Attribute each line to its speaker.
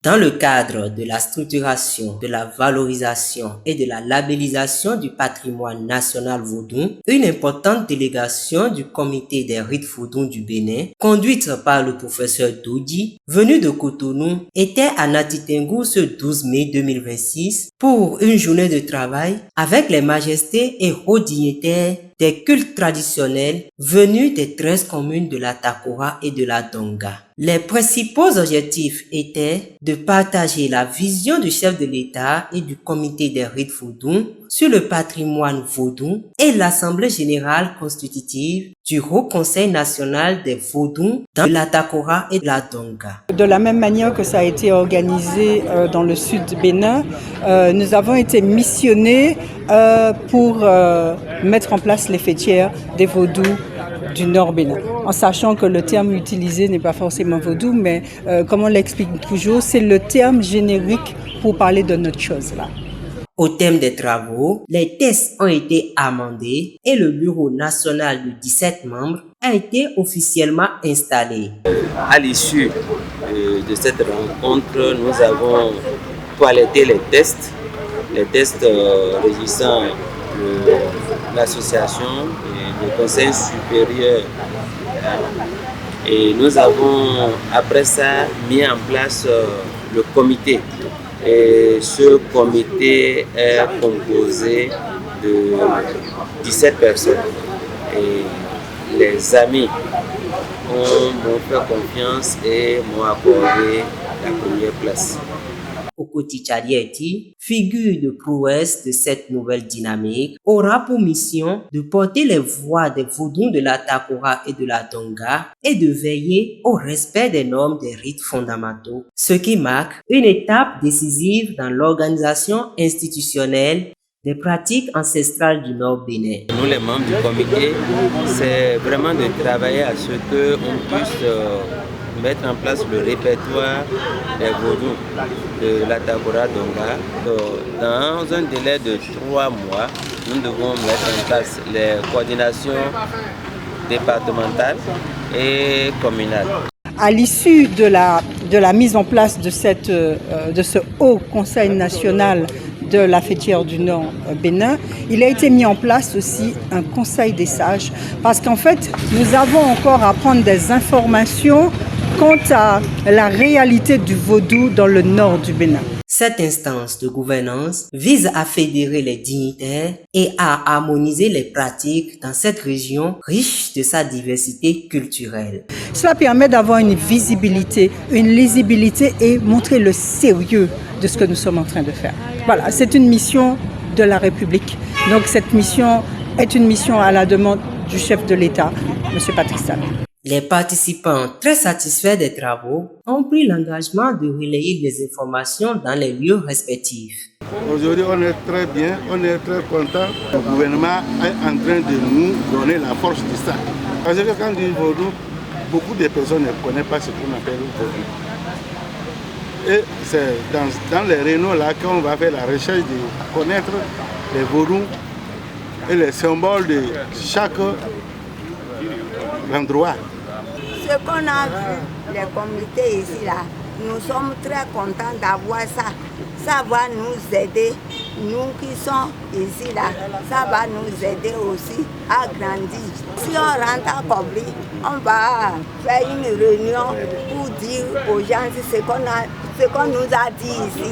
Speaker 1: Dans le cadre de la structuration, de la valorisation et de la labellisation du patrimoine national vaudou, une importante délégation du comité des rites vaudous du Bénin, conduite par le professeur Doudi, venu de Cotonou, était à Nati Tengou ce 12 mai 2026 pour une journée de travail avec les majestés et hauts dignitaires des cultes traditionnels venus des 13 communes de la Takora et de la Donga. Les principaux objectifs étaient de partager la vision du chef de l'État et du comité des rites vaudous sur le patrimoine vaudou et l'Assemblée générale constitutive du Haut Conseil national des vaudous dans la Takora et la Donga.
Speaker 2: De la même manière que ça a été organisé dans le sud du Bénin, nous avons été missionnés pour mettre en place les fêtières des vaudous du Nord Bénin, en sachant que le terme utilisé n'est pas forcément vaudou, mais comme on l'explique toujours, c'est le terme générique pour parler de notre chose là.
Speaker 1: Au thème des travaux, les textes ont été amendés et le bureau national de 17 membres a été officiellement installé.
Speaker 3: À l'issue de cette rencontre, nous avons toiletté les tests régissant l'association et le conseil supérieur. Et nous avons après ça mis en place le comité. Et ce comité est composé de 17 personnes. Et les amis m'ont fait confiance et m'ont accordé la première place.
Speaker 1: Okoti Tchadieti, figure de prouesse de cette nouvelle dynamique, aura pour mission de porter les voix des vaudous de la Takora et de la Donga et de veiller au respect des normes des rites fondamentaux, ce qui marque une étape décisive dans l'organisation institutionnelle des pratiques ancestrales du Nord Bénin.
Speaker 3: Nous, les membres du comité, c'est vraiment de travailler à ce qu'on puisse mettre en place le répertoire des vaudous de la Takora Donga. Dans un délai de 3 mois, nous devons mettre en place les coordinations départementales et communales.
Speaker 2: À l'issue de la mise en place de ce Haut Conseil national de la fêtière du Nord Bénin, il a été mis en place aussi un conseil des sages parce qu'en fait, nous avons encore à prendre des informations quant à la réalité du vaudou dans le nord du Bénin.
Speaker 1: Cette instance de gouvernance vise à fédérer les dignitaires et à harmoniser les pratiques dans cette région riche de sa diversité culturelle.
Speaker 2: Cela permet d'avoir une visibilité, une lisibilité et montrer le sérieux de ce que nous sommes en train de faire. Voilà, c'est une mission de la République. Donc cette mission est une mission à la demande du chef de l'État, M. Patrice Talon.
Speaker 1: Les participants, très satisfaits des travaux, ont pris l'engagement de relayer des informations dans les lieux respectifs.
Speaker 4: Aujourd'hui, on est très bien, on est très content. Le gouvernement est en train de nous donner la force de ça. Parce que quand on dit vaudou, beaucoup de personnes ne connaissent pas ce qu'on appelle vaudou. Et c'est dans les réunions là qu'on va faire la recherche de connaître les vaudous et les symboles de chaque endroit.
Speaker 5: Ce qu'on a vu, les comités ici là, nous sommes très contents d'avoir ça. Ça va nous aider, nous qui sommes ici là, ça va nous aider aussi à grandir. Si on rentre à Kobli, on va faire une réunion pour dire aux gens ce qu'on nous a dit ici.